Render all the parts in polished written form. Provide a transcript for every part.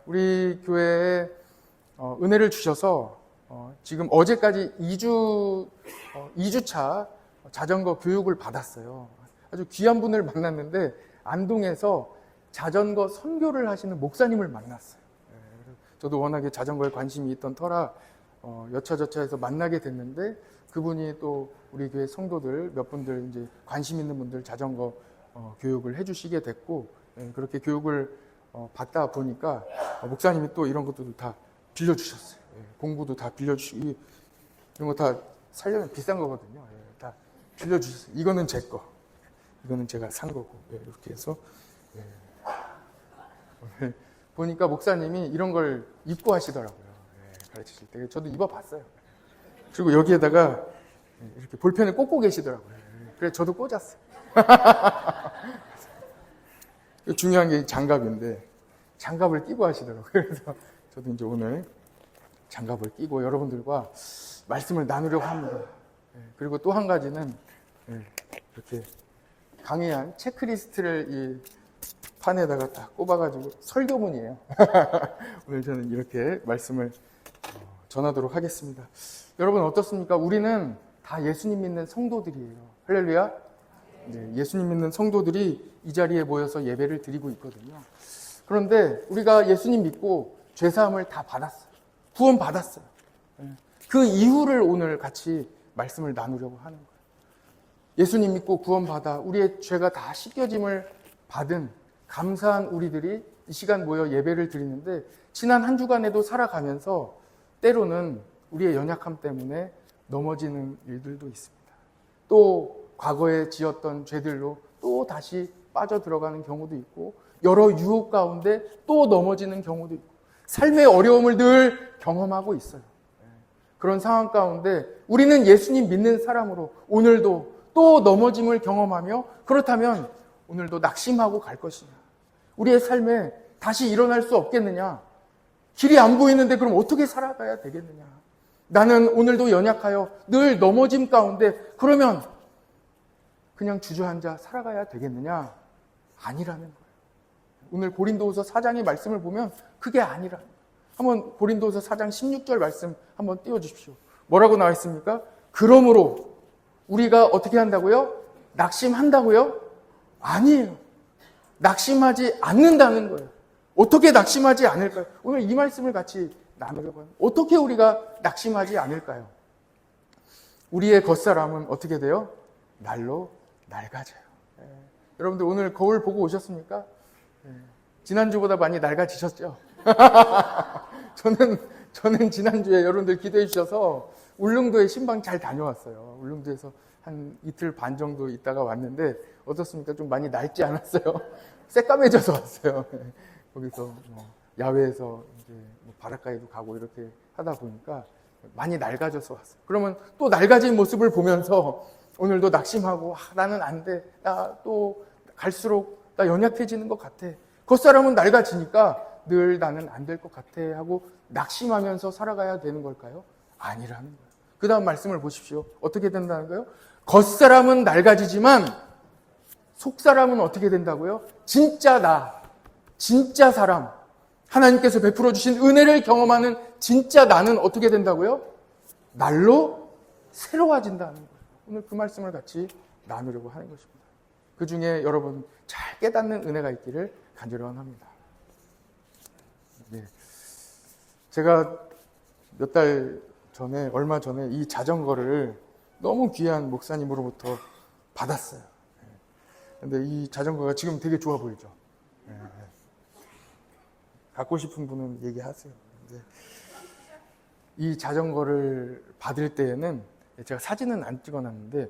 우리 교회에 은혜를 주셔서 지금 어제까지 2주차 자전거 교육을 받았어요. 아주 귀한 분을 만났는데 안동에서 자전거 선교를 하시는 목사님을 만났어요. 저도 워낙에 자전거에 관심이 있던 터라 여차저차해서 만나게 됐는데 그분이 또 우리 교회 성도들 몇 분들 이제 관심 있는 분들 자전거 교육을 해주시게 됐고 그렇게 교육을 받다 보니까 목사님이 또 이런 것도 다 빌려주셨어요. 공구도 다 빌려주시고 이런 거 다 살려면 비싼 거거든요. 다 빌려주셨어요. 이거는 제 거, 이거는 제가 산 거고 이렇게 해서 오늘 보니까 목사님이 이런 걸 입고 하시더라고요. 가르치실 때 저도 입어봤어요. 그리고 여기에다가 이렇게 볼펜을 꽂고 계시더라고요. 그래서 저도 꽂았어요. 중요한 게 장갑인데 장갑을 끼고 하시더라고요. 그래서 저도 이제 오늘 장갑을 끼고 여러분들과 말씀을 나누려고 합니다. 그리고 또 한 가지는 이렇게 강의한 체크리스트를 이 판에다가 딱 꼽아가지고 설교문이에요. 오늘 저는 이렇게 말씀을 전하도록 하겠습니다. 여러분 어떻습니까? 우리는 다 예수님 믿는 성도들이에요. 할렐루야. 예수님 믿는 성도들이 이 자리에 모여서 예배를 드리고 있거든요. 그런데 우리가 예수님 믿고 죄사함을 다 받았어요. 구원 받았어요. 그 이유를 오늘 같이 말씀을 나누려고 하는 거예요. 예수님 믿고 구원 받아 우리의 죄가 다 씻겨짐을 받은 감사한 우리들이 이 시간 모여 예배를 드리는데 지난 한 주간에도 살아가면서 때로는 우리의 연약함 때문에 넘어지는 일들도 있습니다. 또 과거에 지었던 죄들로 또 다시 빠져들어가는 경우도 있고 여러 유혹 가운데 또 넘어지는 경우도 있고 삶의 어려움을 늘 경험하고 있어요. 그런 상황 가운데 우리는 예수님 믿는 사람으로 오늘도 또 넘어짐을 경험하며 그렇다면 오늘도 낙심하고 갈 것이냐? 우리의 삶에 다시 일어날 수 없겠느냐? 길이 안 보이는데 그럼 어떻게 살아가야 되겠느냐? 나는 오늘도 연약하여 늘 넘어짐 가운데 그러면 그냥 주저앉아 살아가야 되겠느냐? 아니라는 거예요. 오늘 고린도후서 4장의 말씀을 보면 그게 아니라는 거예요. 한번 고린도후서 4장 16절 말씀 한번 띄워주십시오. 뭐라고 나와 있습니까? 그러므로 우리가 어떻게 한다고요? 낙심한다고요? 아니에요. 낙심하지 않는다는 거예요. 어떻게 낙심하지 않을까요? 오늘 이 말씀을 같이 나누려고 합니다. 어떻게 우리가 낙심하지 않을까요? 우리의 겉사람은 어떻게 돼요? 날로 낡아져요. 여러분들 오늘 거울 보고 오셨습니까? 지난주보다 많이 낡아지셨죠? 저는 지난주에 여러분들 기도해 주셔서 울릉도에 신방 잘 다녀왔어요. 울릉도에서 한 이틀 반 정도 있다가 왔는데 어떻습니까? 좀 많이 낡지 않았어요? 새까매져서 왔어요. 거기서 야외에서 이제 바닷가에도 가고 이렇게 하다 보니까 많이 낡아져서 왔어요. 그러면 또 낡아진 모습을 보면서 오늘도 낙심하고 나는 안 돼. 나 또 갈수록 나 연약해지는 것 같아. 겉사람은 낡아지니까 늘 나는 안 될 것 같아 하고 낙심하면서 살아가야 되는 걸까요? 아니라는 거예요. 그 다음 말씀을 보십시오. 어떻게 된다는 거예요? 겉사람은 낡아지지만 속사람은 어떻게 된다고요? 진짜 나, 진짜 사람, 하나님께서 베풀어 주신 은혜를 경험하는 진짜 나는 어떻게 된다고요? 날로 새로워진다는 거예요. 오늘 그 말씀을 같이 나누려고 하는 것입니다. 그 중에 여러분 잘 깨닫는 은혜가 있기를 간절합니다. 제가 몇 달 전에, 얼마 전에 이 자전거를 너무 귀한 목사님으로부터 받았어요. 근데 이 자전거가 지금 되게 좋아 보이죠? 갖고 싶은 분은 얘기하세요. 이 자전거를 받을 때에는 제가 사진은 안 찍어놨는데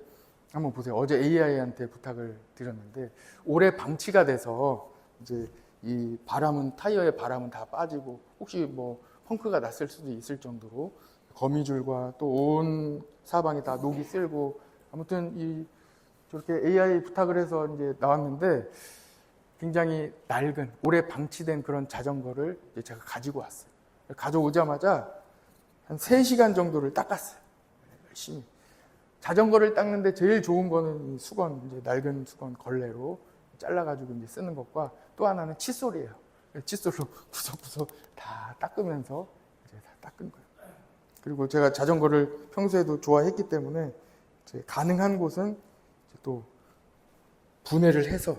한번 보세요. 어제 AI한테 부탁을 드렸는데 오래 방치가 돼서 이제 이 바람은 타이어의 바람은 다 빠지고 혹시 뭐 펑크가 났을 수도 있을 정도로 거미줄과 또 온 사방이 다 녹이 쓸고 아무튼 저렇게 AI 부탁을 해서 이제 나왔는데 굉장히 낡은 오래 방치된 그런 자전거를 이제 제가 가지고 왔어요. 가져오자마자 한 3시간 정도를 닦았어요. 열심히. 자전거를 닦는데 제일 좋은 거는 수건, 이제 낡은 수건 걸레로 잘라가지고 이제 쓰는 것과 또 하나는 칫솔이에요. 칫솔로 구석구석 다 닦으면서 이제 다 닦은 거예요. 그리고 제가 자전거를 평소에도 좋아했기 때문에 이제 가능한 곳은 이제 또 분해를 해서,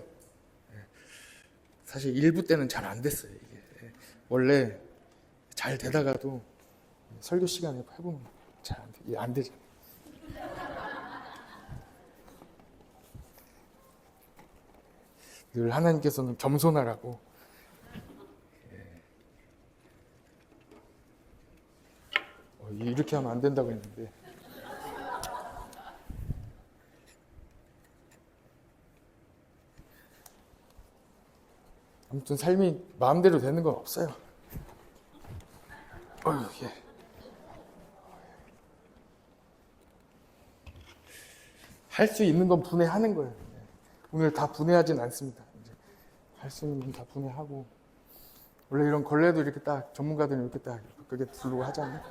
사실 일부 때는 잘 안 됐어요. 이게 원래 잘 되다가도 설교 시간에 해보면 잘 안 되잖아요. 늘 하나님께서는 겸손하라고 이렇게 하면 안 된다고 했는데, 아무튼 삶이 마음대로 되는 건 없어요. 예. 할 수 있는 건 분해하는 거예요. 오늘 다 분해하진 않습니다. 이제 할 수 있는 건 다 분해하고, 원래 이런 걸레도 이렇게 딱 전문가들은 이렇게 딱 그게 두르고 하잖아요.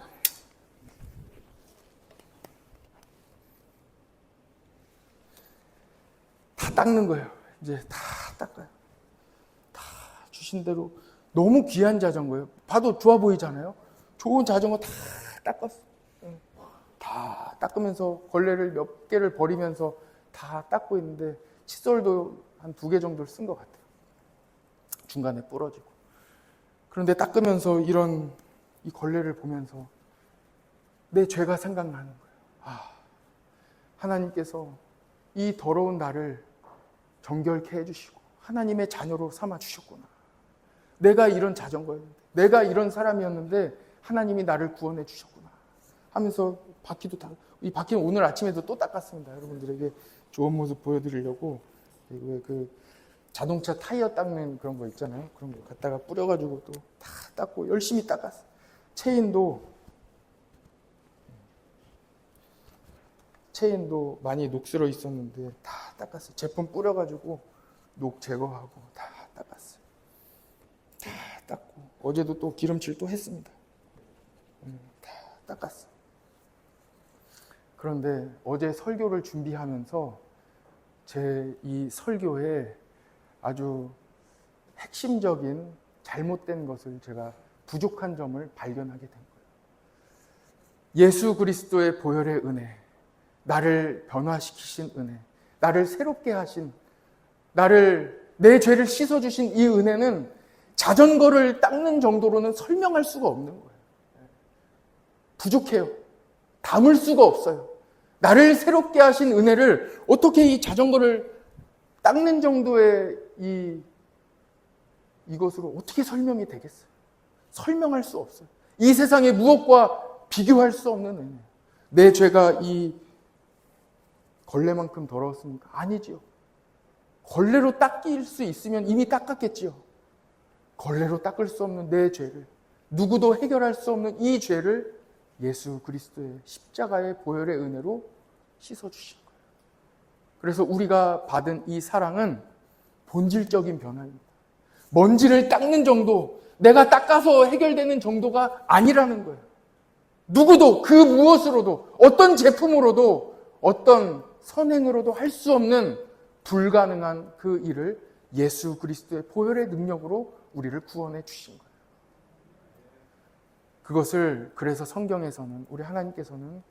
다 닦는 거예요. 이제 다 닦아요. 다 주신 대로. 너무 귀한 자전거예요. 봐도 좋아 보이잖아요. 좋은 자전거 다 닦았어. 다 닦으면서 걸레를 몇 개를 버리면서 다 닦고 있는데, 칫솔도 한 2개 정도를 쓴 것 같아요. 중간에 부러지고. 그런데 닦으면서 이 걸레를 보면서 내 죄가 생각나는 거예요. 하나님께서 이 더러운 나를 정결케 해주시고 하나님의 자녀로 삼아주셨구나. 내가 이런 자전거였는데, 내가 이런 사람이었는데 하나님이 나를 구원해 주셨구나 하면서 바퀴도 이 바퀴는 오늘 아침에도 또 닦았습니다. 여러분들에게 좋은 모습 보여드리려고. 그 자동차 타이어 닦는 그런 거 있잖아요. 그런 거 갖다가 뿌려가지고 또 다 닦고 열심히 닦았어요. 체인도 많이 녹슬어 있었는데 다 닦았어요. 제품 뿌려가지고 녹 제거하고 다 닦았어요. 다 닦고 어제도 또 기름칠 또 했습니다. 다 닦았어요. 그런데 어제 설교를 준비하면서 제 이 설교에 아주 핵심적인 잘못된 것을, 제가 부족한 점을 발견하게 된 거예요. 예수 그리스도의 보혈의 은혜, 나를 변화시키신 은혜, 나를 새롭게 하신, 내 죄를 씻어주신 이 은혜는 자전거를 닦는 정도로는 설명할 수가 없는 거예요. 부족해요. 담을 수가 없어요. 나를 새롭게 하신 은혜를 어떻게 이 자전거를 닦는 정도의 이것으로 어떻게 설명이 되겠어요? 설명할 수 없어요. 이 세상의 무엇과 비교할 수 없는 은혜. 내 죄가 이 걸레만큼 더러웠습니까? 아니지요. 걸레로 닦일 수 있으면 이미 닦았겠지요. 걸레로 닦을 수 없는 내 죄를, 누구도 해결할 수 없는 이 죄를 예수 그리스도의 십자가의 보혈의 은혜로 씻어주신 거예요. 그래서 우리가 받은 이 사랑은 본질적인 변화입니다. 먼지를 닦는 정도, 내가 닦아서 해결되는 정도가 아니라는 거예요. 누구도 그 무엇으로도, 어떤 제품으로도, 어떤 선행으로도 할 수 없는 불가능한 그 일을 예수 그리스도의 보혈의 능력으로 우리를 구원해 주신 거예요. 그것을 그래서 성경에서는, 우리 하나님께서는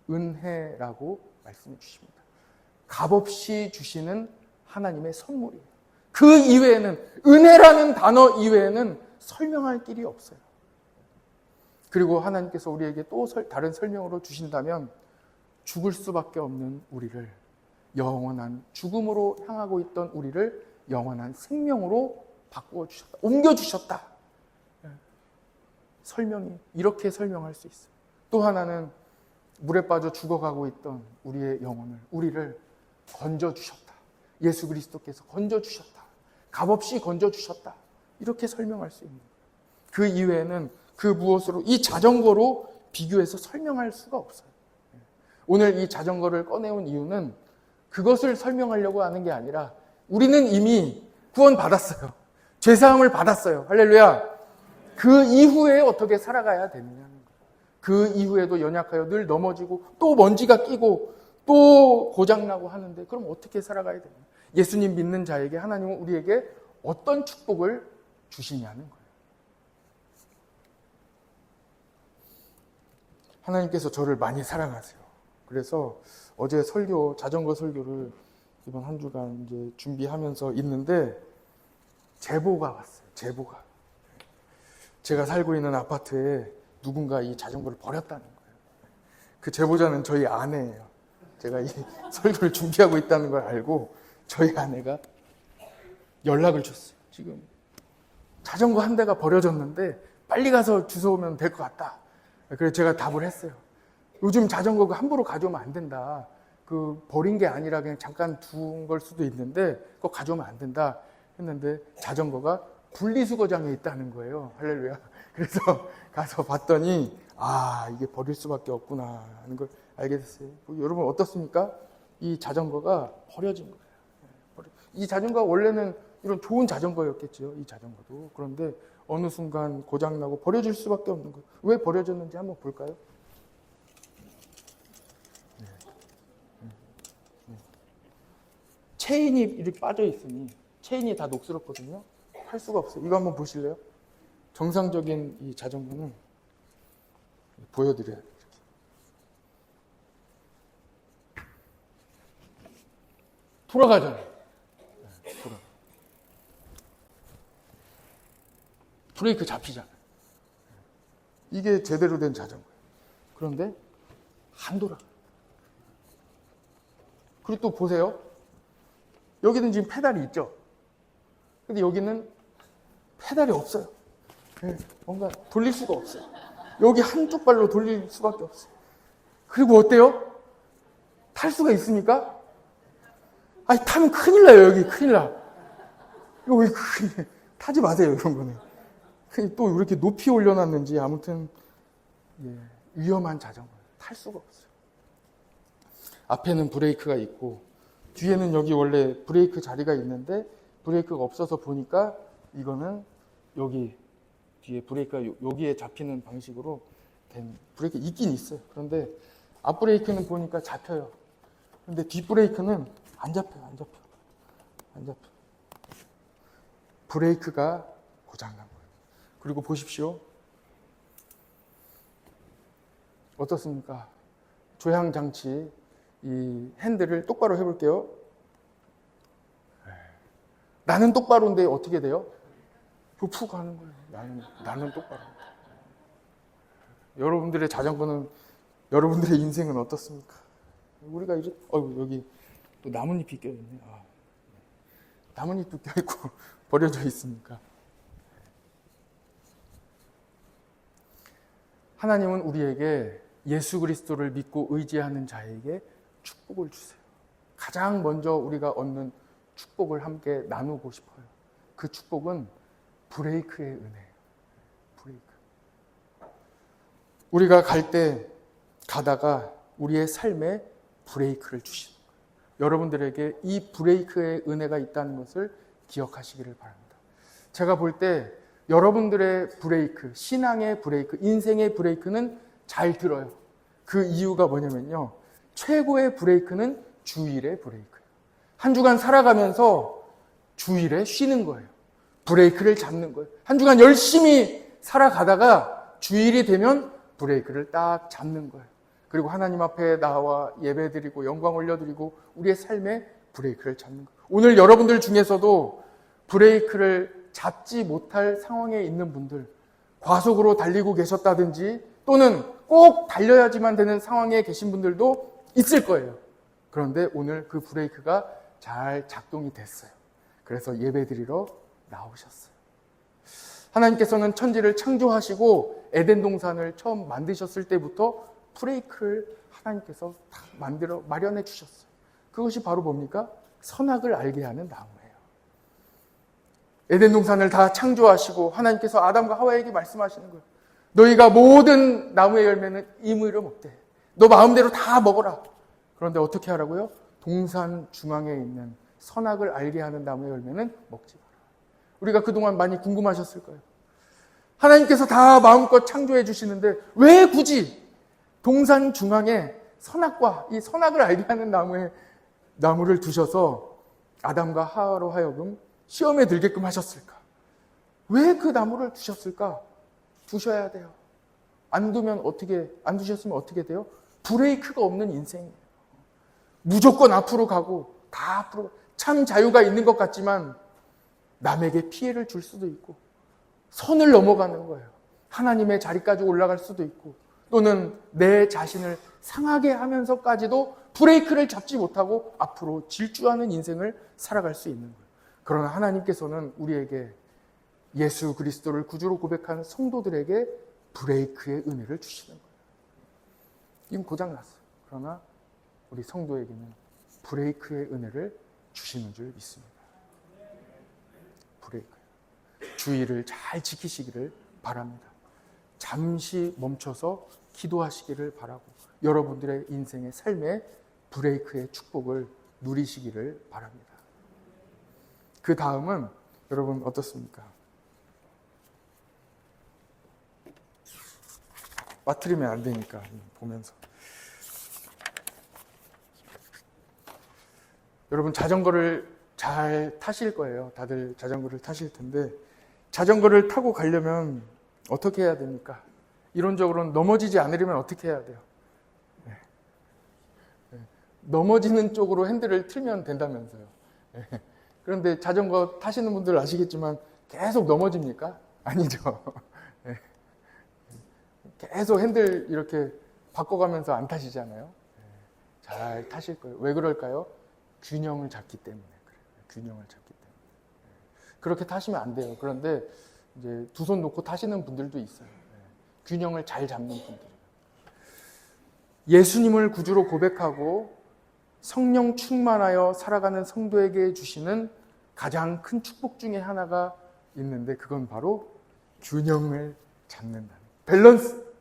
은혜라고 말씀해 주십니다. 값없이 주시는 하나님의 선물이에요. 그 이외에는, 은혜라는 단어 이외에는 설명할 길이 없어요. 그리고 하나님께서 우리에게 또 다른 설명으로 주신다면, 죽을 수밖에 없는 우리를, 영원한 죽음으로 향하고 있던 우리를 영원한 생명으로 바꾸어 주셨다. 옮겨 주셨다. 설명이 이렇게 설명할 수 있어요. 또 하나는 물에 빠져 죽어가고 있던 우리의 영혼을, 우리를 건져 주셨다. 예수 그리스도께서 건져 주셨다. 값없이 건져 주셨다. 이렇게 설명할 수 있는 거예요. 그 이외에는 그 무엇으로, 이 자전거로 비교해서 설명할 수가 없어요. 오늘 이 자전거를 꺼내온 이유는 그것을 설명하려고 하는 게 아니라, 우리는 이미 구원 받았어요. 죄사함을 받았어요. 할렐루야. 그 이후에 어떻게 살아가야 되느냐는 거예요. 그 이후에도 연약하여 늘 넘어지고 또 먼지가 끼고 또 고장나고 하는데, 그럼 어떻게 살아가야 되느냐. 예수님 믿는 자에게 하나님은 우리에게 어떤 축복을 주시냐는 거예요. 하나님께서 저를 많이 사랑하세요. 그래서 어제 자전거 설교를 이번 한 주간 이제 준비하면서 있는데 제보가 왔어요. 제보가. 제가 살고 있는 아파트에 누군가 이 자전거를 버렸다는 거예요. 그 제보자는 저희 아내예요. 제가 이 설교를 준비하고 있다는 걸 알고 저희 아내가 연락을 줬어요. 지금 자전거 한 대가 버려졌는데 빨리 가서 주워오면 될 것 같다. 그래서 제가 답을 했어요. 요즘 자전거 함부로 가져오면 안 된다. 그 버린 게 아니라 그냥 잠깐 둔 걸 수도 있는데 그거 가져오면 안 된다 했는데 자전거가 분리수거장에 있다는 거예요. 할렐루야. 그래서 가서 봤더니 이게 버릴 수밖에 없구나 하는 걸 알게 됐어요. 여러분 어떻습니까? 이 자전거가 버려진 거예요. 이 자전거가 원래는 이런 좋은 자전거였겠죠. 이 자전거도. 그런데 어느 순간 고장나고 버려질 수밖에 없는 거예요. 왜 버려졌는지 한번 볼까요? 체인이 이렇게 빠져 있으니 체인이 다 녹슬었거든요. 할 수가 없어요. 이거 한번 보실래요? 정상적인 이 자전거는 보여드려요. 이렇게. 돌아가잖아요. 브레이크 잡히잖아요. 이게 제대로 된 자전거예요. 그런데 안 돌아가요. 그리고 또 보세요. 여기는 지금 페달이 있죠. 근데 여기는 페달이 없어요. 뭔가 돌릴 수가 없어요. 여기 한쪽 발로 돌릴 수밖에 없어요. 그리고 어때요? 탈 수가 있습니까? 타면 큰일 나요. 여기 큰일 나. 이거 왜 큰일 타지 마세요. 이런 거는. 또 이렇게 높이 올려놨는지 아무튼 위험한 자전거예요. 탈 수가 없어요. 앞에는 브레이크가 있고 뒤에는 여기 원래 브레이크 자리가 있는데 브레이크가 없어서 보니까 이거는 여기 뒤에 브레이크가 여기에 잡히는 방식으로 된 브레이크 있긴 있어요. 그런데 앞 브레이크는 보니까 잡혀요. 그런데 뒷 브레이크는 안 잡혀요. 안 잡혀. 브레이크가 고장난 거예요. 그리고 보십시오. 어떻습니까? 조향장치 이 핸들을 똑바로 해볼게요. 나는 똑바로인데 어떻게 돼요? 푹 하는 거예요. 나는 똑바로. 여러분들의 자전거는, 여러분들의 인생은 어떻습니까? 우리가 이제, 여기 또 나뭇잎이 껴있네. 나뭇잎도 껴있고 버려져 있으니까. 하나님은 우리에게 예수 그리스도를 믿고 의지하는 자에게 축복을 주세요. 가장 먼저 우리가 얻는 축복을 함께 나누고 싶어요. 그 축복은 브레이크의 은혜예요. 브레이크. 우리가 가다가 우리의 삶에 브레이크를 주시는 거예요. 여러분들에게 이 브레이크의 은혜가 있다는 것을 기억하시기를 바랍니다. 제가 볼 때 여러분들의 브레이크, 신앙의 브레이크, 인생의 브레이크는 잘 들어요. 그 이유가 뭐냐면요. 최고의 브레이크는 주일의 브레이크예요. 한 주간 살아가면서 주일에 쉬는 거예요. 브레이크를 잡는 거예요. 한 주간 열심히 살아가다가 주일이 되면 브레이크를 딱 잡는 거예요. 그리고 하나님 앞에 나와 예배드리고 영광 올려드리고 우리의 삶에 브레이크를 잡는 거예요. 오늘 여러분들 중에서도 브레이크를 잡지 못할 상황에 있는 분들, 과속으로 달리고 계셨다든지 또는 꼭 달려야지만 되는 상황에 계신 분들도 있을 거예요. 그런데 오늘 그 브레이크가 잘 작동이 됐어요. 그래서 예배드리러 나오셨어요. 하나님께서는 천지를 창조하시고 에덴 동산을 처음 만드셨을 때부터 브레이크를 하나님께서 다 마련해 주셨어요. 그것이 바로 뭡니까? 선악을 알게 하는 나무예요. 에덴 동산을 다 창조하시고 하나님께서 아담과 하와에게 말씀하시는 거예요. 너희가 모든 나무의 열매는 임의로 먹되 너 마음대로 다 먹어라. 그런데 어떻게 하라고요? 동산 중앙에 있는 선악을 알게 하는 나무의 열매는 먹지 마라. 우리가 그동안 많이 궁금하셨을 거예요. 하나님께서 다 마음껏 창조해 주시는데 왜 굳이 동산 중앙에 선악과 이 선악을 알게 하는 나무를 두셔서 아담과 하와로 하여금 시험에 들게끔 하셨을까? 왜 그 나무를 두셨을까? 두셔야 돼요. 안 두셨으면 어떻게 돼요? 브레이크가 없는 인생이에요. 무조건 앞으로 가고, 다 앞으로, 참 자유가 있는 것 같지만, 남에게 피해를 줄 수도 있고, 선을 넘어가는 거예요. 하나님의 자리까지 올라갈 수도 있고, 또는 내 자신을 상하게 하면서까지도 브레이크를 잡지 못하고 앞으로 질주하는 인생을 살아갈 수 있는 거예요. 그러나 하나님께서는 우리에게 예수 그리스도를 구주로 고백하는 성도들에게 브레이크의 은혜를 주시는 거예요. 이건 고장났어요. 그러나 우리 성도에게는 브레이크의 은혜를 주시는 줄 믿습니다. 브레이크. 주의를 잘 지키시기를 바랍니다. 잠시 멈춰서 기도하시기를 바라고 여러분들의 인생의 삶의 브레이크의 축복을 누리시기를 바랍니다. 그 다음은 여러분 어떻습니까? 빠뜨리면 안 되니까 보면서. 여러분 자전거를 잘 타실 거예요. 다들 자전거를 타실 텐데 자전거를 타고 가려면 어떻게 해야 됩니까? 이론적으로는 넘어지지 않으려면 어떻게 해야 돼요? 넘어지는 쪽으로 핸들을 틀면 된다면서요. 그런데 자전거 타시는 분들 아시겠지만 계속 넘어집니까? 아니죠. 계속 핸들 이렇게 바꿔가면서 안 타시잖아요. 잘 타실 거예요. 왜 그럴까요? 균형을 잡기 때문에 그래요. 균형을 잡기 때문에. 그렇게 타시면 안 돼요. 그런데 이제 두 손 놓고 타시는 분들도 있어요. 균형을 잘 잡는 분들. 예수님을 구주로 고백하고 성령 충만하여 살아가는 성도에게 주시는 가장 큰 축복 중에 하나가 있는데 그건 바로 균형을 잡는다는 거예요. 밸런스.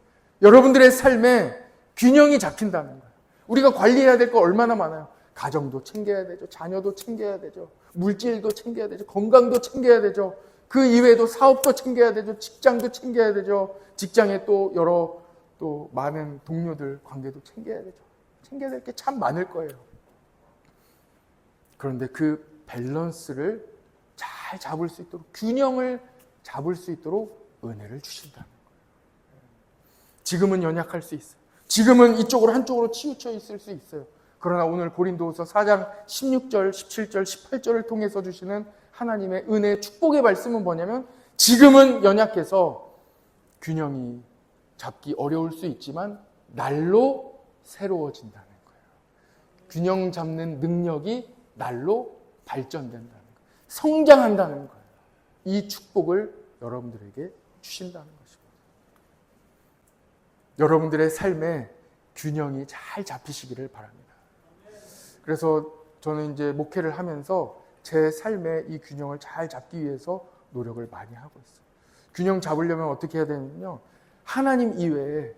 여러분들의 삶에 균형이 잡힌다는 거예요. 우리가 관리해야 될 거 얼마나 많아요. 가정도 챙겨야 되죠. 자녀도 챙겨야 되죠. 물질도 챙겨야 되죠. 건강도 챙겨야 되죠. 그 이외에도 사업도 챙겨야 되죠. 직장도 챙겨야 되죠. 직장에 또 많은 동료들 관계도 챙겨야 되죠. 챙겨야 될 게 참 많을 거예요. 그런데 그 밸런스를 잘 잡을 수 있도록 균형을 잡을 수 있도록 은혜를 주신다는 거예요. 지금은 연약할 수 있어요. 지금은 이쪽으로 한쪽으로 치우쳐 있을 수 있어요. 그러나 오늘 고린도후서 4장 16절, 17절, 18절을 통해서 주시는 하나님의 은혜, 축복의 말씀은 뭐냐면 지금은 연약해서 균형이 잡기 어려울 수 있지만 날로 새로워진다는 거예요. 균형 잡는 능력이 날로 발전된다는 거예요. 성장한다는 거예요. 이 축복을 여러분들에게 주신다는 것입니다. 여러분들의 삶에 균형이 잘 잡히시기를 바랍니다. 그래서 저는 이제 목회를 하면서 제 삶에 이 균형을 잘 잡기 위해서 노력을 많이 하고 있어요. 균형 잡으려면 어떻게 해야 되냐면요. 하나님 이외에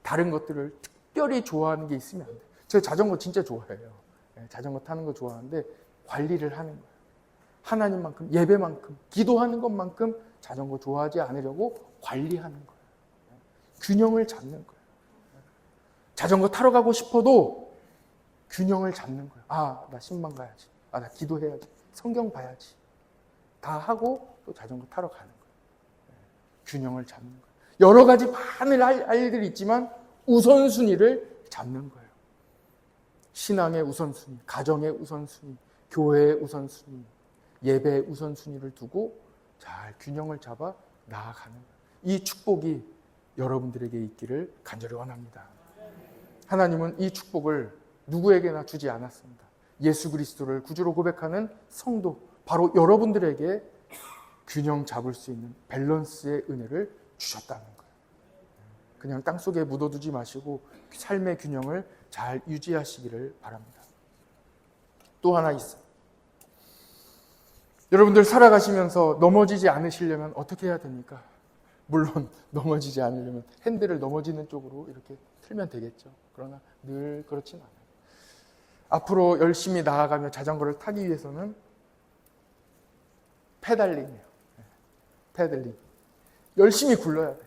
다른 것들을 특별히 좋아하는 게 있으면 안 돼요. 제가 자전거 진짜 좋아해요. 자전거 타는 거 좋아하는데 관리를 하는 거예요. 하나님만큼, 예배만큼, 기도하는 것만큼 자전거 좋아하지 않으려고 관리하는 거예요. 균형을 잡는 거예요. 자전거 타러 가고 싶어도 균형을 잡는 거예요. 나 신방 가야지. 나 기도해야지. 성경 봐야지. 다 하고 또 자전거 타러 가는 거예요. 균형을 잡는 거예요. 여러 가지 많은 할 일들이 있지만 우선순위를 잡는 거예요. 신앙의 우선순위, 가정의 우선순위, 교회의 우선순위, 예배의 우선순위를 두고 잘 균형을 잡아 나아가는 거예요. 이 축복이 여러분들에게 있기를 간절히 원합니다. 하나님은 이 축복을 누구에게나 주지 않았습니다. 예수 그리스도를 구주로 고백하는 성도, 바로 여러분들에게 균형 잡을 수 있는 밸런스의 은혜를 주셨다는 거예요. 그냥 땅속에 묻어두지 마시고 삶의 균형을 잘 유지하시기를 바랍니다. 또 하나 있어요. 여러분들 살아가시면서 넘어지지 않으시려면 어떻게 해야 됩니까? 물론 넘어지지 않으려면 핸들을 넘어지는 쪽으로 이렇게 틀면 되겠죠. 그러나 늘 그렇진 않아요. 앞으로 열심히 나아가며 자전거를 타기 위해서는 페달링이에요. 페달링. 열심히 굴러야 돼요.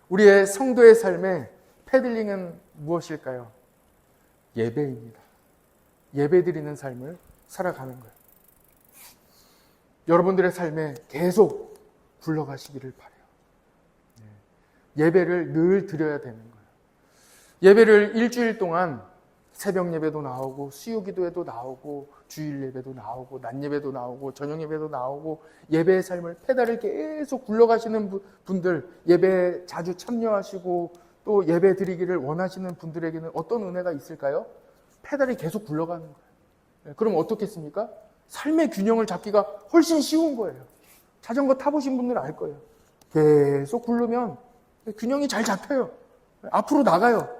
우리의 성도의 삶에 페달링은 무엇일까요? 예배입니다. 예배 드리는 삶을 살아가는 거예요. 여러분들의 삶에 계속 굴러가시기를 바라요. 예배를 늘 드려야 되는 거예요. 예배를 일주일 동안 새벽 예배도 나오고 수요 기도에도 나오고 주일 예배도 나오고 낮 예배도 나오고 저녁 예배도 나오고 예배의 삶을 페달을 계속 굴러가시는 분들, 예배에 자주 참여하시고 또 예배 드리기를 원하시는 분들에게는 어떤 은혜가 있을까요? 페달이 계속 굴러가는 거예요. 그럼 어떻겠습니까? 삶의 균형을 잡기가 훨씬 쉬운 거예요. 자전거 타보신 분들은 알 거예요. 계속 굴르면 균형이 잘 잡혀요. 앞으로 나가요.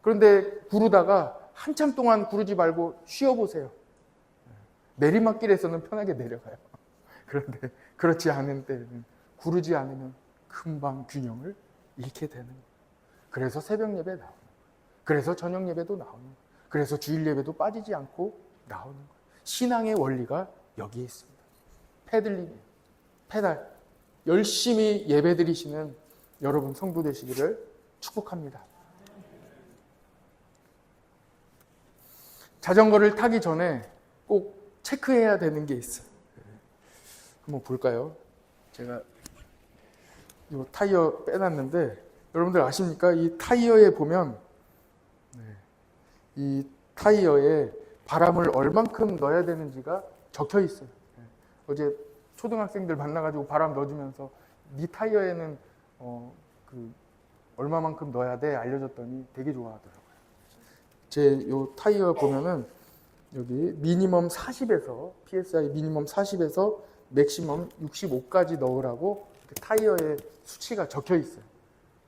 그런데 구르다가 한참 동안 구르지 말고 쉬어보세요. 내리막길에서는 편하게 내려가요. 그런데 그렇지 않은 때는 구르지 않으면 금방 균형을 잃게 되는 거예요. 그래서 새벽 예배 나오는 거예요. 그래서 저녁 예배도 나오는 거예요. 그래서 주일 예배도 빠지지 않고 나오는 거예요. 신앙의 원리가 여기에 있습니다. 페들링이에요. 페달. 열심히 예배 드리시는 여러분 성도 되시기를 축복합니다. 자전거를 타기 전에 꼭 체크해야 되는 게 있어요. 한번 볼까요? 제가 이 타이어 빼놨는데 여러분들 아십니까? 이 타이어에 보면 이 타이어에 바람을 얼만큼 넣어야 되는지가 적혀 있어요. 어제 초등학생들 만나가지고 바람 넣어주면서 네 타이어에는 얼마만큼 넣어야 돼 알려줬더니 되게 좋아하더라고요. 제 요 타이어 보면은 여기 미니멈 40에서 PSI 미니멈 40에서 맥시멈 65까지 넣으라고 타이어에 수치가 적혀 있어요.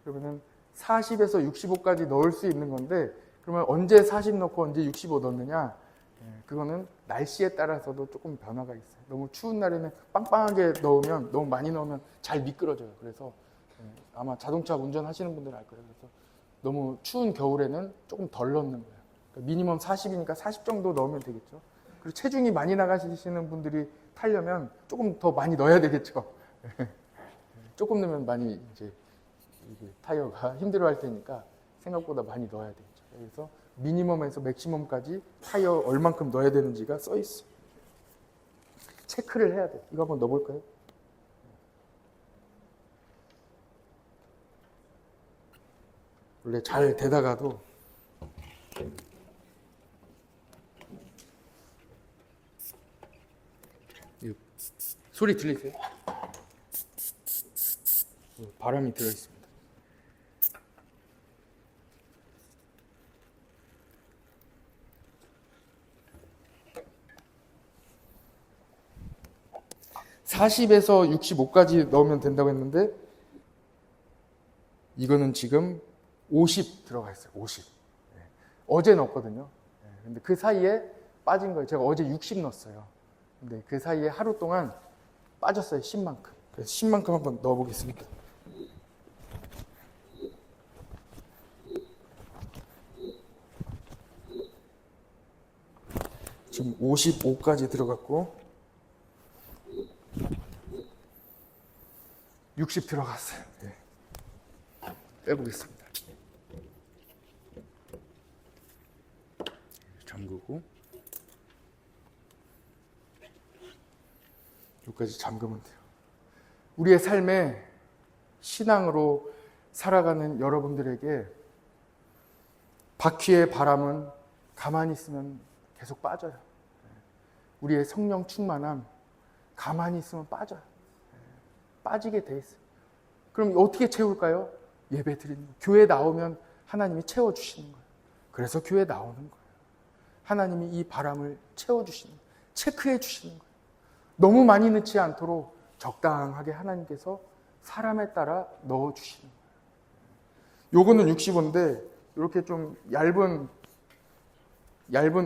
그러면은 40에서 65까지 넣을 수 있는 건데 그러면 언제 40 넣고 언제 65 넣느냐? 그거는 날씨에 따라서도 조금 변화가 있어요. 너무 추운 날에는 빵빵하게 넣으면 너무 많이 넣으면 잘 미끄러져요. 그래서 아마 자동차 운전하시는 분들은 알 거예요. 그래서 너무 추운 겨울에는 조금 덜 넣는 거예요. 그러니까 미니멈 40이니까 40 정도 넣으면 되겠죠. 그리고 체중이 많이 나가시는 분들이 타려면 조금 더 많이 넣어야 되겠죠. 조금 넣으면 많이 이제 타이어가 힘들어할 테니까 생각보다 많이 넣어야 되겠죠. 그래서 미니멈에서 맥시멈까지 타이어 얼만큼 넣어야 되는지가 써 있어요. 체크를 해야 돼요. 이거 한번 넣어볼까요? 원래 잘 되다가도 소리 들리세요? 바람이 들어있습니다. (40에서) (65까지) 넣으면 된다고 했는데 이거는 지금 50 들어가 있어요. 50. 어제 넣었거든요. 근데 그 사이에 빠진 거예요. 제가 어제 60 넣었어요. 근데 그 사이에 하루 동안 빠졌어요. 10만큼. 그래서 10만큼 한번 넣어보겠습니다. 지금 55까지 들어갔고 60 들어갔어요. 빼보겠습니다. 잠그고 여기까지 잠그면 돼요. 우리의 삶에 신앙으로 살아가는 여러분들에게 바퀴의 바람은 가만히 있으면 계속 빠져요. 우리의 성령 충만함 가만히 있으면 빠져요. 빠지게 돼 있어요. 그럼 어떻게 채울까요? 예배 드리는 거예요. 교회 나오면 하나님이 채워주시는 거예요. 그래서 교회 나오는 거예요. 하나님이 이 바람을 채워주시는 거예요. 체크해 주시는 거예요. 너무 많이 넣지 않도록 적당하게 하나님께서 사람에 따라 넣어주시는 거예요. 요거는 65인데 이렇게 좀 얇은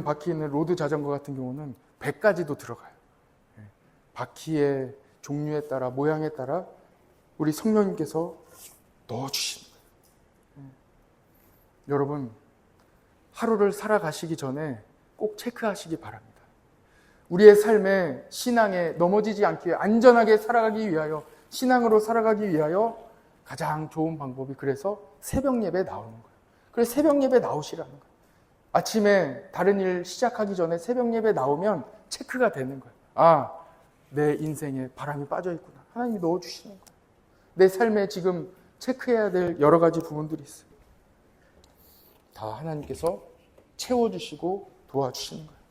바퀴 있는 로드 자전거 같은 경우는 100까지도 들어가요. 바퀴의 종류에 따라 모양에 따라 우리 성령님께서 넣어주시는 거예요. 여러분 하루를 살아가시기 전에 꼭 체크하시기 바랍니다. 우리의 삶에 신앙에 넘어지지 않기 위해 안전하게 살아가기 위하여 신앙으로 살아가기 위하여 가장 좋은 방법이 그래서 새벽 예배에 나오는 거예요. 그래서 새벽 예배에 나오시라는 거예요. 아침에 다른 일 시작하기 전에 새벽 예배에 나오면 체크가 되는 거예요. 아, 내 인생에 바람이 빠져 있구나. 하나님이 넣어주시는 거예요. 내 삶에 지금 체크해야 될 여러 가지 부분들이 있어요. 다 하나님께서 채워주시고 도와주시는 거예요.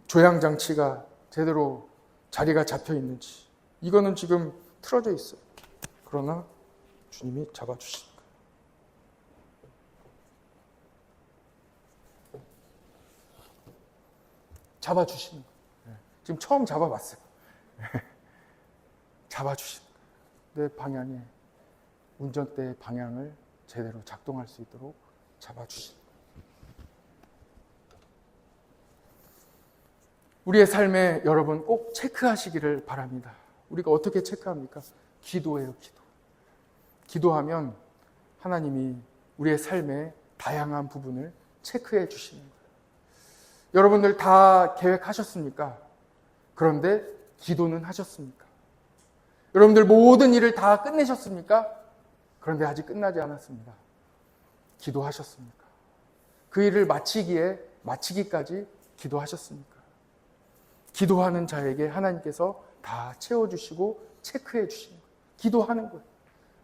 조향장치가 제대로 자리가 잡혀 있는지, 이거는 지금 틀어져 있어요. 그러나 주님이 잡아주시는 거예요. 잡아주시는 거예요. 지금 처음 잡아봤어요. 잡아주시는 거예요. 내 방향에, 운전대의 방향을 제대로 작동할 수 있도록 잡아주시는 거예요. 우리의 삶에 여러분 꼭 체크하시기를 바랍니다. 우리가 어떻게 체크합니까? 기도예요, 기도. 기도하면 하나님이 우리의 삶의 다양한 부분을 체크해 주시는 거예요. 여러분들 다 계획하셨습니까? 그런데 기도는 하셨습니까? 여러분들 모든 일을 다 끝내셨습니까? 그런데 아직 끝나지 않았습니다. 기도하셨습니까? 그 일을 마치기까지 기도하셨습니까? 기도하는 자에게 하나님께서 다 채워주시고 체크해 주시는 거예요. 기도하는 거예요.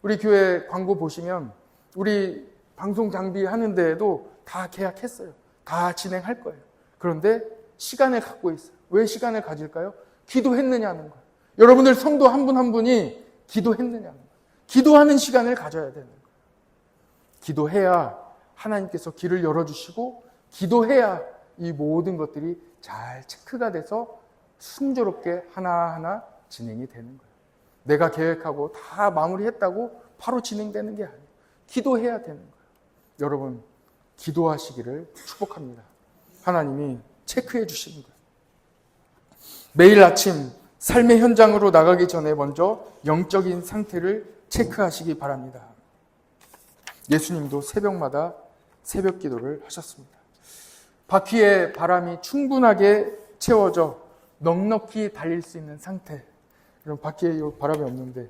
우리 교회 광고 보시면 우리 방송 장비 하는 데에도 다 계약했어요. 다 진행할 거예요. 그런데 시간을 갖고 있어요. 왜 시간을 가질까요? 기도했느냐는 거예요. 여러분들 성도 한 분 한 분이 기도했느냐는 거예요. 기도하는 시간을 가져야 되는 거예요. 기도해야 하나님께서 길을 열어주시고, 기도해야 이 모든 것들이 잘 체크가 돼서 순조롭게 하나하나 진행이 되는 거예요. 내가 계획하고 다 마무리했다고 바로 진행되는 게 아니에요. 기도해야 되는 거예요. 여러분, 기도하시기를 축복합니다. 하나님이 체크해 주시는 거예요. 매일 아침 삶의 현장으로 나가기 전에 먼저 영적인 상태를 체크하시기 바랍니다. 예수님도 새벽마다 새벽 기도를 하셨습니다. 바퀴에 바람이 충분하게 채워져 넉넉히 달릴 수 있는 상태. 이런 바퀴에 바람이 없는데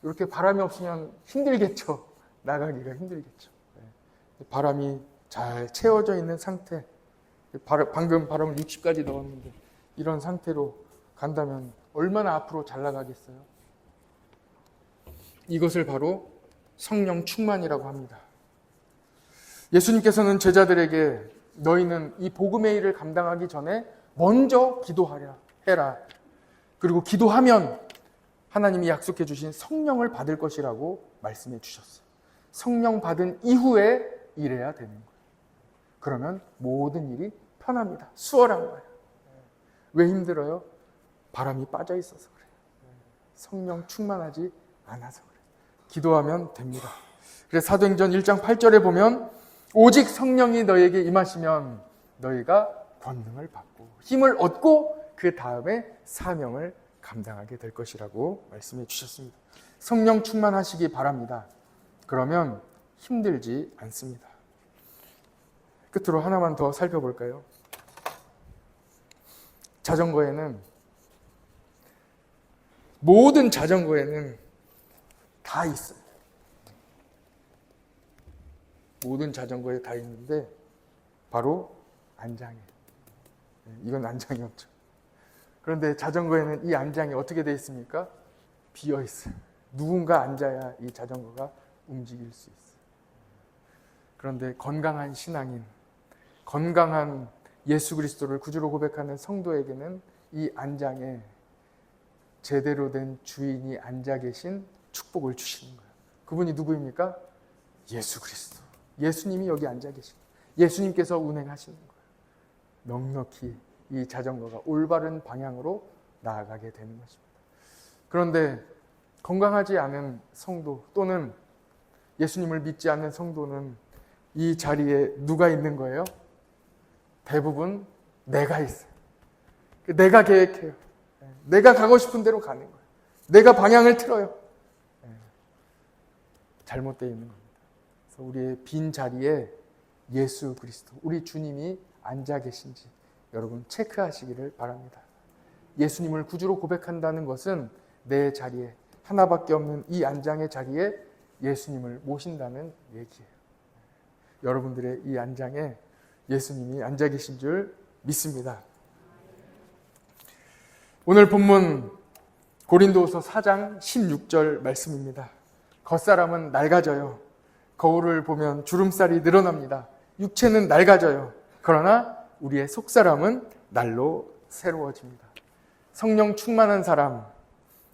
이렇게 바람이 없으면 힘들겠죠. 나가기가 힘들겠죠. 바람이 잘 채워져 있는 상태. 방금 바람을 60까지 넣었는데 이런 상태로 간다면 얼마나 앞으로 잘 나가겠어요? 이것을 바로 성령 충만이라고 합니다. 예수님께서는 제자들에게 너희는 이 복음의 일을 감당하기 전에 먼저 기도하라 해라. 그리고 기도하면 하나님이 약속해 주신 성령을 받을 것이라고 말씀해 주셨어요. 성령 받은 이후에 일해야 되는 거예요. 그러면 모든 일이 편합니다. 수월한 거예요. 왜 힘들어요? 바람이 빠져 있어서 그래요. 성령 충만하지 않아서 그래요. 기도하면 됩니다. 그래서 사도행전 1장 8절에 보면 오직 성령이 너희에게 임하시면 너희가 권능을 받고 힘을 얻고 그 다음에 사명을 감당하게 될 것이라고 말씀해 주셨습니다. 성령 충만하시기 바랍니다. 그러면 힘들지 않습니다. 끝으로 하나만 더 살펴볼까요? 모든 자전거에는 다 있어요. 모든 자전거에 다 있는데 바로 안장이에요. 이건 안장이 없죠. 그런데 자전거에는 이 안장이 어떻게 되어 있습니까? 비어 있어요. 누군가 앉아야 이 자전거가 움직일 수 있어요. 그런데 건강한 신앙인, 건강한 예수 그리스도를 구주로 고백하는 성도에게는 이 안장에 제대로 된 주인이 앉아 계신 축복을 주시는 거예요. 그분이 누구입니까? 예수 그리스도. 예수님이 여기 앉아 계신 거예요. 예수님께서 운행하시는 거예요. 넉넉히 이 자전거가 올바른 방향으로 나아가게 되는 것입니다. 그런데 건강하지 않은 성도 또는 예수님을 믿지 않는 성도는 이 자리에 누가 있는 거예요? 대부분 내가 있어요. 내가 계획해요. 내가 가고 싶은 대로 가는 거예요. 내가 방향을 틀어요. 잘못되어 있는 겁니다. 그래서 우리의 빈 자리에 예수 그리스도, 우리 주님이 앉아 계신지 여러분 체크하시기를 바랍니다. 예수님을 구주로 고백한다는 것은 내 자리에, 하나밖에 없는 이 안장의 자리에 예수님을 모신다는 얘기예요. 여러분들의 이 안장에 예수님이 앉아 계신 줄 믿습니다. 오늘 본문 고린도후서 4장 16절 말씀입니다. 겉사람은 낡아져요. 거울을 보면 주름살이 늘어납니다. 육체는 낡아져요. 그러나 우리의 속사람은 날로 새로워집니다. 성령 충만한 사람,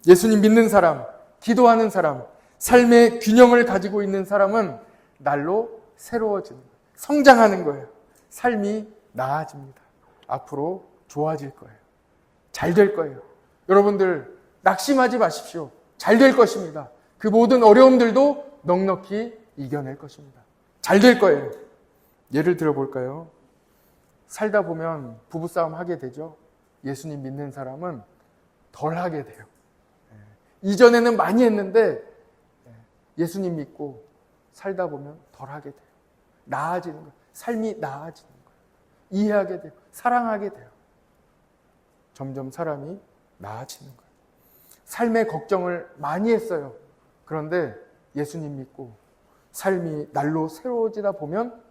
예수님 믿는 사람, 기도하는 사람, 삶의 균형을 가지고 있는 사람은 날로 새로워지는 거예요. 성장하는 거예요. 삶이 나아집니다. 앞으로 좋아질 거예요. 잘 될 거예요. 여러분들 낙심하지 마십시오. 잘 될 것입니다. 그 모든 어려움들도 넉넉히 이겨낼 것입니다. 잘 될 거예요. 예를 들어볼까요? 살다 보면 부부싸움 하게 되죠. 예수님 믿는 사람은 덜 하게 돼요. 이전에는 많이 했는데 예수님 믿고 살다 보면 덜 하게 돼요. 나아지는 거예요. 삶이 나아지는 거예요. 이해하게 돼요. 사랑하게 돼요. 점점 사람이 나아지는 거예요. 삶의 걱정을 많이 했어요. 그런데 예수님 믿고 삶이 날로 새로워지다 보면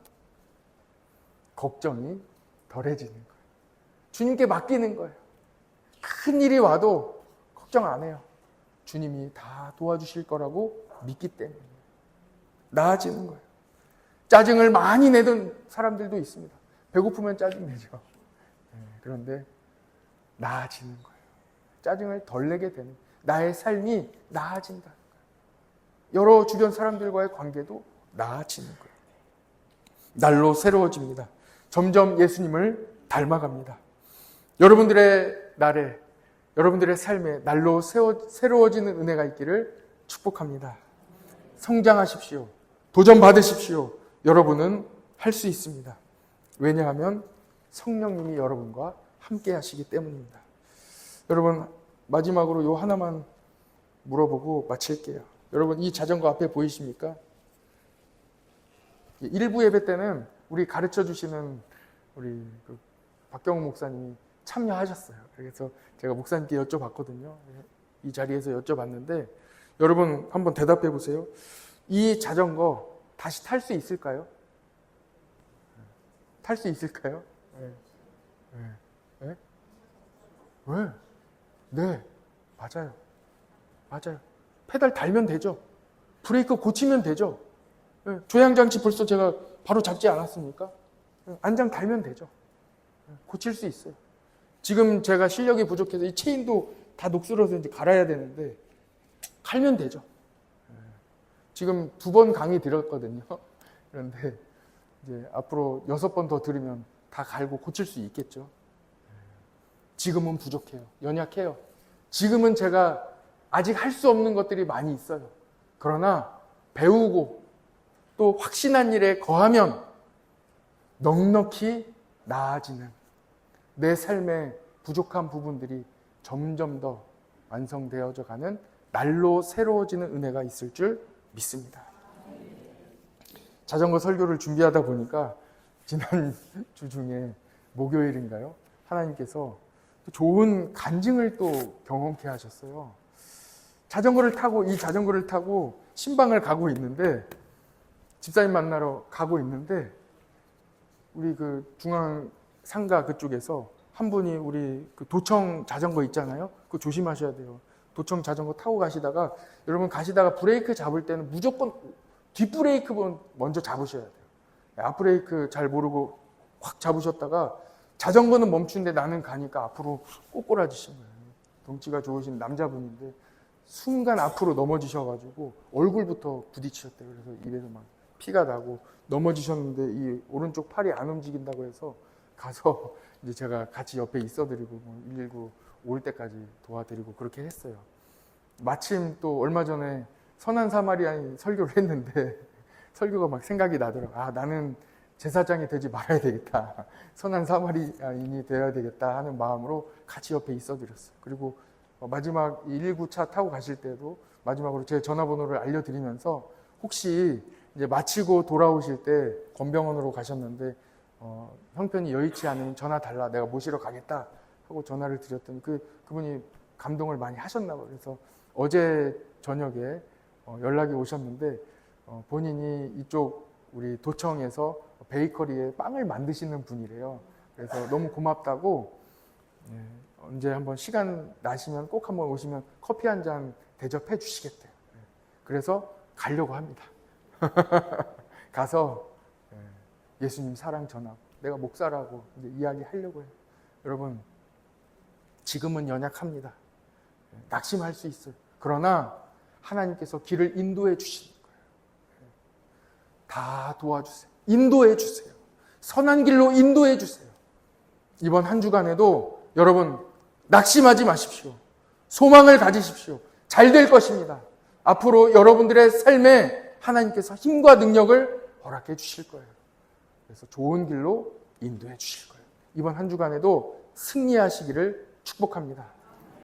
걱정이 덜해지는 거예요. 주님께 맡기는 거예요. 큰 일이 와도 걱정 안 해요. 주님이 다 도와주실 거라고 믿기 때문에 나아지는 거예요. 짜증을 많이 내던 사람들도 있습니다. 배고프면 짜증내죠. 그런데 나아지는 거예요. 짜증을 덜 내게 되는 거예요. 나의 삶이 나아진다는 거예요. 여러 주변 사람들과의 관계도 나아지는 거예요. 날로 새로워집니다. 점점 예수님을 닮아갑니다. 여러분들의 날에, 여러분들의 삶에 날로 새로워지는 은혜가 있기를 축복합니다. 성장하십시오. 도전 받으십시오. 여러분은 할 수 있습니다. 왜냐하면 성령님이 여러분과 함께 하시기 때문입니다. 여러분, 마지막으로 요 하나만 물어보고 마칠게요. 여러분, 이 자전거 앞에 보이십니까? 일부 예배 때는 우리 가르쳐 주시는 우리 박경호 목사님이 참여하셨어요. 그래서 제가 목사님께 여쭤봤거든요. 이 자리에서 여쭤봤는데 여러분 한번 대답해 보세요. 이 자전거 다시 탈 수 있을까요? 탈 수 있을까요? 네. 왜? 네, 맞아요. 맞아요. 페달 달면 되죠. 브레이크 고치면 되죠. 조향장치 벌써 제가 바로 잡지 않았습니까? 안장 달면 되죠. 고칠 수 있어요. 지금 제가 실력이 부족해서 이 체인도 다 녹슬어서 이제 갈아야 되는데 갈면 되죠. 지금 2번 강의 들었거든요. 그런데 이제 앞으로 6번 더 들으면 다 갈고 고칠 수 있겠죠. 지금은 부족해요. 연약해요. 지금은 제가 아직 할 수 없는 것들이 많이 있어요. 그러나 배우고 또 확신한 일에 거하면 넉넉히 나아지는 내 삶의 부족한 부분들이 점점 더 완성되어져 가는 날로 새로워지는 은혜가 있을 줄 믿습니다. 자전거 설교를 준비하다 보니까 지난 주 중에 목요일인가요? 하나님께서 좋은 간증을 또 경험케 하셨어요. 이 자전거를 타고 신방을 가고 있는데 집사님 만나러 가고 있는데 우리 그 중앙 상가 그쪽에서 한 분이 우리 그 도청 자전거 있잖아요. 그거 조심하셔야 돼요. 도청 자전거 타고 가시다가 여러분 가시다가 브레이크 잡을 때는 무조건 뒷브레이크 먼저 잡으셔야 돼요. 앞브레이크 잘 모르고 확 잡으셨다가 자전거는 멈추는데 나는 가니까 앞으로 꼬꾸라지신 거예요. 덩치가 좋으신 남자분인데 순간 앞으로 넘어지셔가지고 얼굴부터 부딪히셨대요. 그래서 입에서 막 피가 나고 넘어지셨는데 이 오른쪽 팔이 안 움직인다고 해서 가서 이제 제가 같이 옆에 있어드리고 119 올 때까지 도와드리고 그렇게 했어요. 마침 또 얼마 전에 선한 사마리아인 설교를 했는데 설교가 막 생각이 나더라고요. 아, 나는 제사장이 되지 말아야 되겠다. 선한 사마리아인이 되어야 되겠다 하는 마음으로 같이 옆에 있어드렸어요. 그리고 마지막 119차 타고 가실 때도 마지막으로 제 전화번호를 알려드리면서 혹시 이제 마치고 돌아오실 때 권병원으로 가셨는데 형편이 여의치 않으면 전화 달라. 내가 모시러 가겠다 하고 전화를 드렸더니 그분이 감동을 많이 하셨나 봐요. 그래서 어제 저녁에 연락이 오셨는데 본인이 이쪽 우리 도청에서 베이커리에 빵을 만드시는 분이래요. 그래서 너무 고맙다고 언제 한번 시간 나시면 꼭 한번 오시면 커피 한 잔 대접해 주시겠대요. 그래서 가려고 합니다. 가서 예수님 사랑 전하고 내가 목사라고 이제 이야기하려고 해요. 여러분, 지금은 연약합니다. 낙심할 수 있어요. 그러나 하나님께서 길을 인도해 주시는 거예요. 다 도와주세요. 인도해 주세요. 선한 길로 인도해 주세요. 이번 한 주간에도 여러분 낙심하지 마십시오. 소망을 가지십시오. 잘 될 것입니다. 앞으로 여러분들의 삶에 하나님께서 힘과 능력을 허락해 주실 거예요. 그래서 좋은 길로 인도해 주실 거예요. 이번 한 주간에도 승리하시기를 축복합니다.